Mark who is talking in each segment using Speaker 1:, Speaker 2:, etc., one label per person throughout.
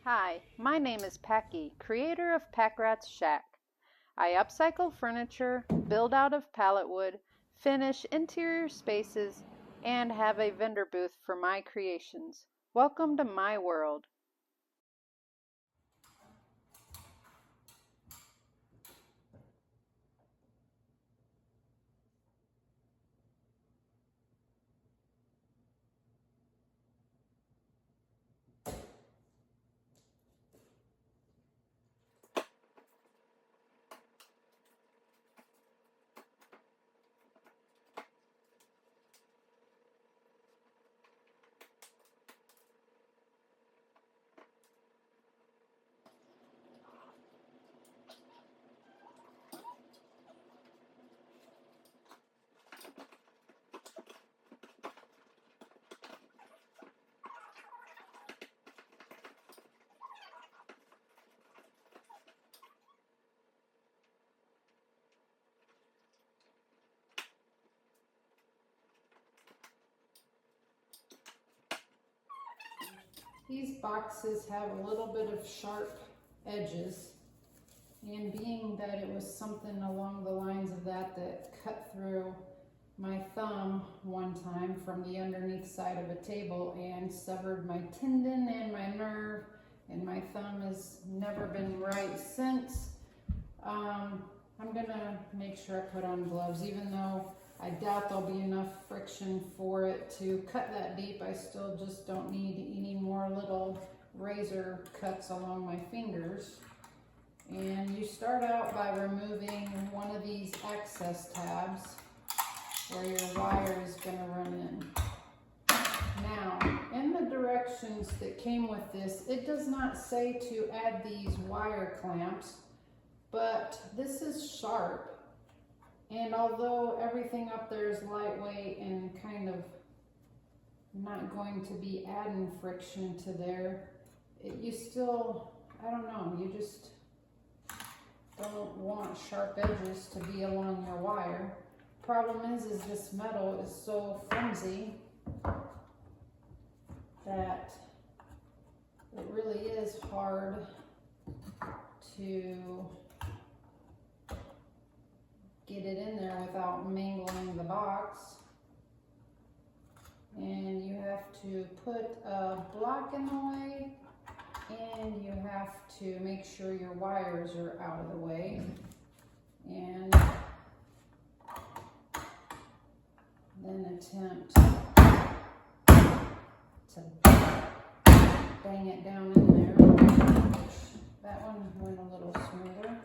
Speaker 1: Hi, my name is Packy, creator of Pack Rat's Shack. I upcycle furniture, build out of pallet wood, finish interior spaces, and have a vendor booth for my creations. Welcome to my world. These boxes have a little bit of sharp edges, and being that it was something along the lines of that cut through my thumb one time from the underneath side of a table and severed my tendon and my nerve, and my thumb has never been right since. I'm gonna make sure I put on gloves, even though I doubt there'll be enough friction for it to cut that deep. I still just don't need any more little razor cuts along my fingers. And you start out by removing one of these access tabs where your wire is gonna run in. Now, in the directions that came with this, it does not say to add these wire clamps, but this is sharp. And although everything up there is lightweight and kind of not going to be adding friction to there, you still, I don't know, you just don't want sharp edges to be along your wire. Problem is this metal is so flimsy that it really is hard to get it in there without mangling the box. And you have to put a block in the way, and you have to make sure your wires are out of the way, and then attempt to bang it down in there. That one went a little smoother.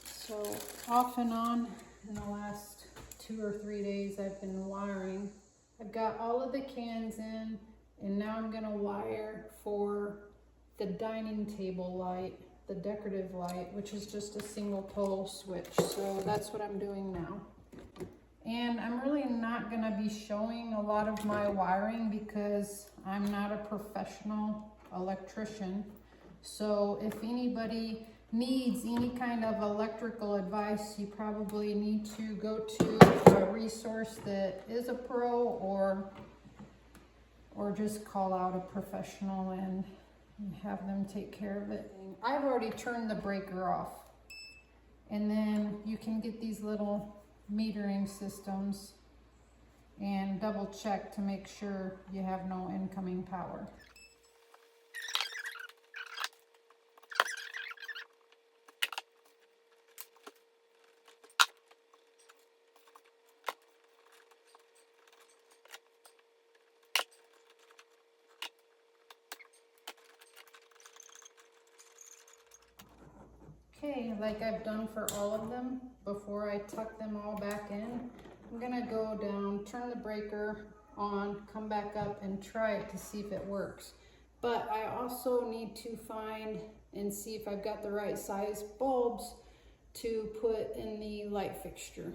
Speaker 1: So off and on in the last 2 or 3 days I've been wiring. I've got all of the cans in, and now I'm gonna wire for the dining table light, the decorative light, which is just a single pole switch. So that's what I'm doing now. And I'm really not gonna be showing a lot of my wiring because I'm not a professional electrician. So if anybody needs any kind of electrical advice, you probably need to go to a resource that is a pro, or just call out a professional and have them take care of it. I've already turned the breaker off, and then you can get these little metering systems and double check to make sure you have no incoming power. Okay, like I've done for all of them, before I tuck them all back in, I'm gonna go down, turn the breaker on, come back up and try it to see if it works. But I also need to find and see if I've got the right size bulbs to put in the light fixture.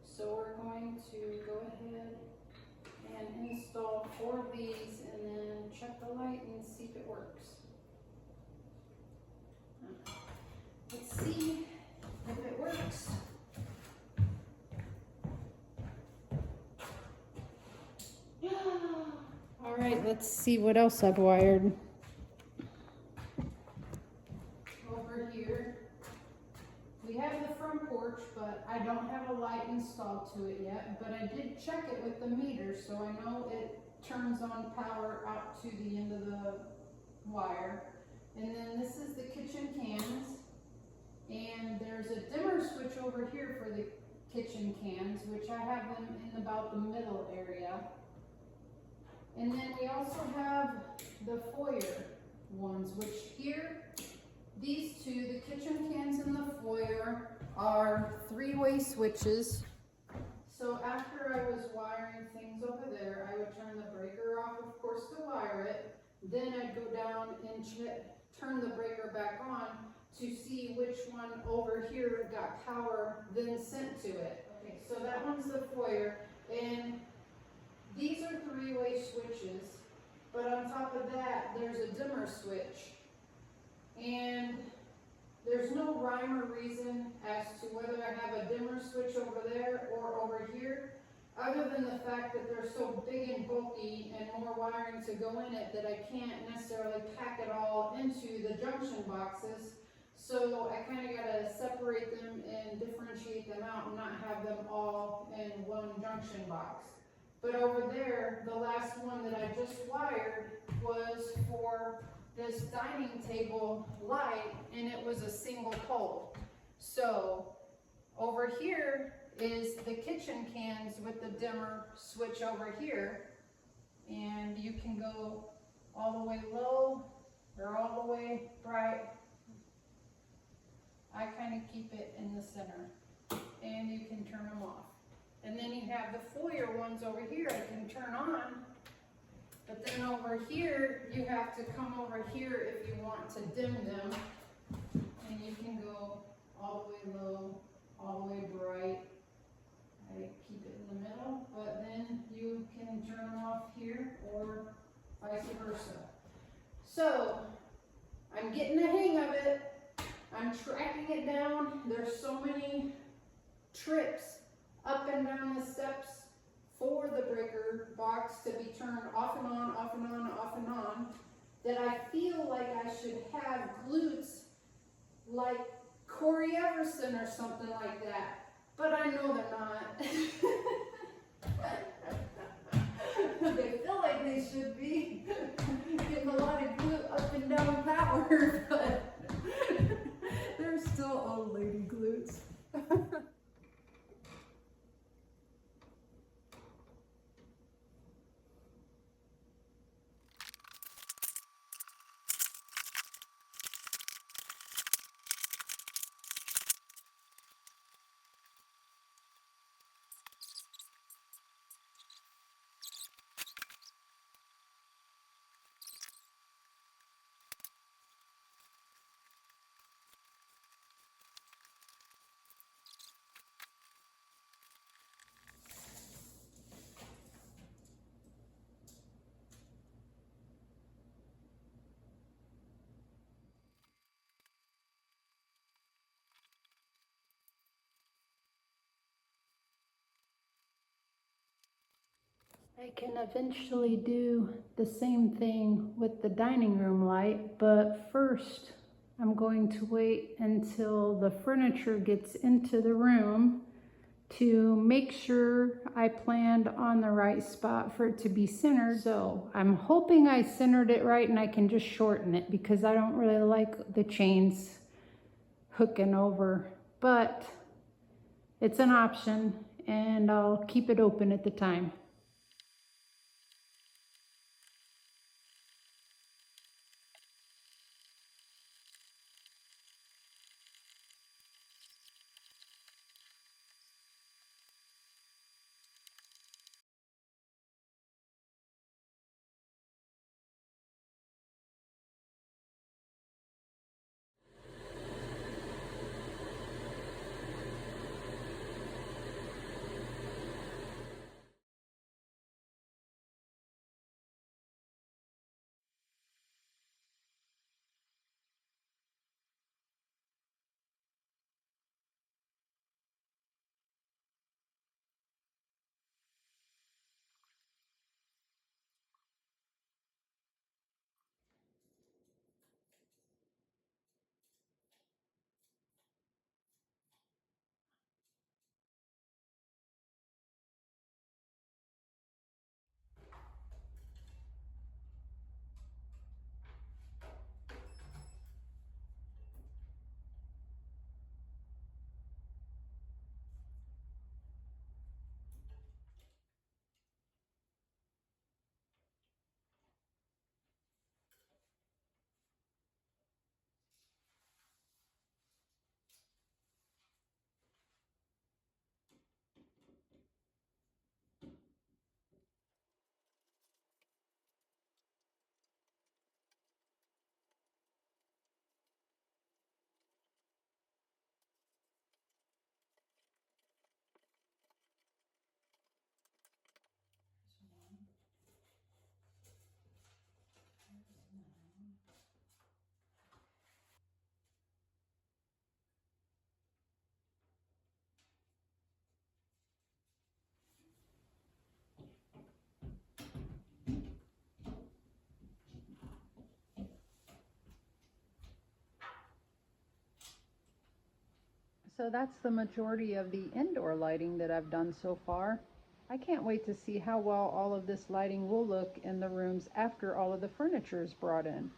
Speaker 1: So we're going to go ahead and install 4 of these and then check the light and see if it works. Let's see if it works. All right, let's see what else I've wired. Over here, we have the front porch, but I don't have a light installed to it yet, but I did check it with the meter, so I know it turns on power out to the end of the wire. And then this is the kitchen cans, and there's a dimmer switch over here for the kitchen cans, which I have them in about the middle area. And then we also have the foyer ones, which here, these two, the kitchen cans and the foyer, are 3-way switches. So after I was wiring things over there, I would turn the breaker off, of course, to wire it. Then I'd go down and turn the breaker back on to see which one over here got power then sent to it. Okay, so that one's the foyer, and these are 3-way switches, but on top of that, there's a dimmer switch. And there's no rhyme or reason as to whether I have a dimmer switch over there or over here, other than the fact that they're so big and bulky and more wiring to go in it that I can't necessarily pack it all into the junction boxes. So I kind of got to separate them and differentiate them out and not have them all in one junction box. But over there, the last one that I just wired was for this dining table light, and it was a single pole. So over here is the kitchen cans with the dimmer switch over here, and you can go all the way low or all the way bright. I kind of keep it in the center, and you can turn them off. And then you have the foyer ones over here I can turn on, but then over here, you have to come over here if you want to dim them, and you can go all the way low, all the way bright. I keep it in the middle, but then you can turn them off here or vice versa. So, I'm getting the hang of it. I'm tracking it down. There's so many trips up and down the steps for the breaker box to be turned off and on, off and on, off and on, that I feel like I should have glutes like Corey Everson or something like that. But I know they're not. They feel like they should be. Getting a lot of glute up and down power, but they're still old lady glutes. I can eventually do the same thing with the dining room light, but first I'm going to wait until the furniture gets into the room to make sure I planned on the right spot for it to be centered. So I'm hoping I centered it right and I can just shorten it because I don't really like the chains hooking over, but it's an option and I'll keep it open at the time. So that's the majority of the indoor lighting that I've done so far. I can't wait to see how well all of this lighting will look in the rooms after all of the furniture is brought in.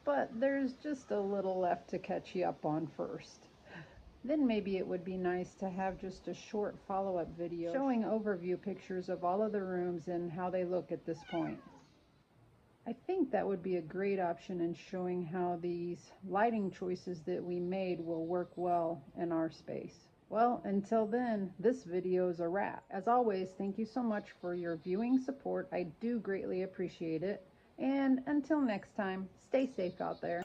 Speaker 1: But there's just a little left to catch you up on first. Then maybe it would be nice to have just a short follow-up video showing overview pictures of all of the rooms and how they look at this point. I think that would be a great option in showing how these lighting choices that we made will work well in our space. Well, until then, this video is a wrap. As always, thank you so much for your viewing support. I do greatly appreciate it. And until next time, stay safe out there.